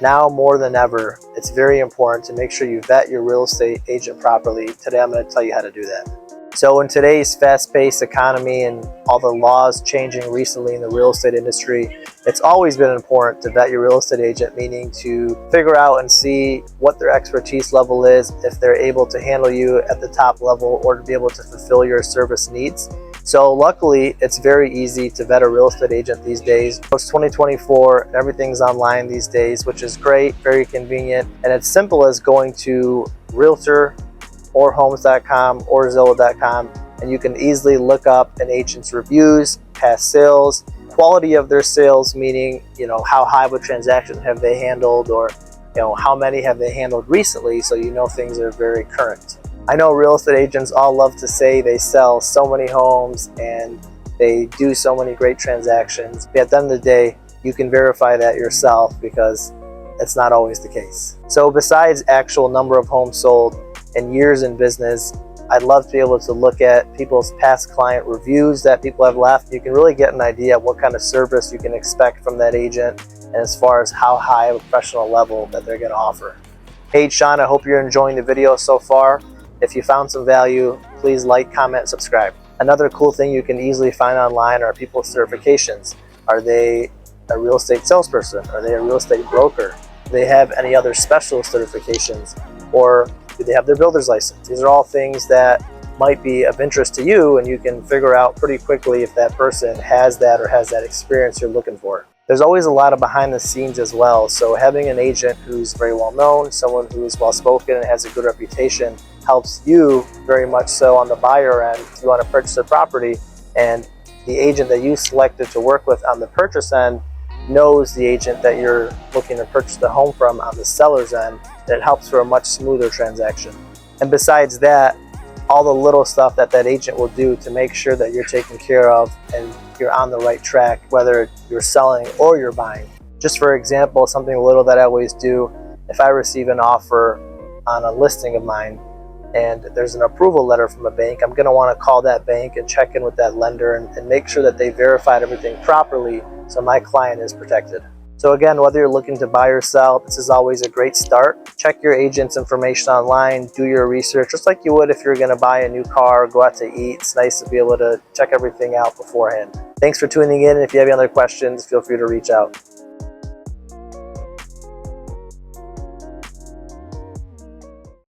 Now more than ever, it's very important to make sure you vet your real estate agent properly. Today I'm going to tell you how to do that. So in today's fast-paced economy and all the laws changing recently in the real estate industry, it's always been important to vet your real estate agent, meaning to figure out and see what their expertise level is, if they're able to handle you at the top level or to be able to fulfill your service needs. So luckily, it's very easy to vet a real estate agent these days. It's 2024 and everything's online these days, which is great, very convenient, and it's simple as going to Realtor or homes.com or Zillow.com, and you can easily look up an agent's reviews, past sales, quality of their sales, meaning, how high of a transaction have they handled, or, how many have they handled recently, so things are very current. I know real estate agents all love to say they sell so many homes and they do so many great transactions, but at the end of the day, you can verify that yourself because it's not always the case. So besides actual number of homes sold and years in business, I'd love to be able to look at people's past client reviews that people have left. You can really get an idea of what kind of service you can expect from that agent, and as far as how high of a professional level that they're going to offer. Hey, Sean, I hope you're enjoying the video so far. If you found some value, please like, comment, subscribe. Another cool thing you can easily find online are people's certifications. Are they a real estate salesperson? Are they a real estate broker? Do they have any other special certifications? Or do they have their builder's license? These are all things that might be of interest to you, and you can figure out pretty quickly if that person has that or has that experience you're looking for. There's always a lot of behind the scenes as well, so having an agent who's very well known, someone who's well spoken and has a good reputation, helps you very much so on the buyer end if you want to purchase a property, and the agent that you selected to work with on the purchase end knows the agent that you're looking to purchase the home from on the seller's end. It helps for a much smoother transaction. And besides that, all the little stuff that agent will do to make sure that you're taken care of and you're on the right track, whether you're selling or you're buying. Just for example, something little that I always do, if I receive an offer on a listing of mine and there's an approval letter from a bank, I'm going to want to call that bank and check in with that lender and make sure that they verified everything properly so my client is protected. So again, whether you're looking to buy or sell, this is always a great start. Check your agent's information online, do your research, just like you would if you're going to buy a new car, go out to eat. It's nice to be able to check everything out beforehand. Thanks for tuning in. If you have any other questions, feel free to reach out.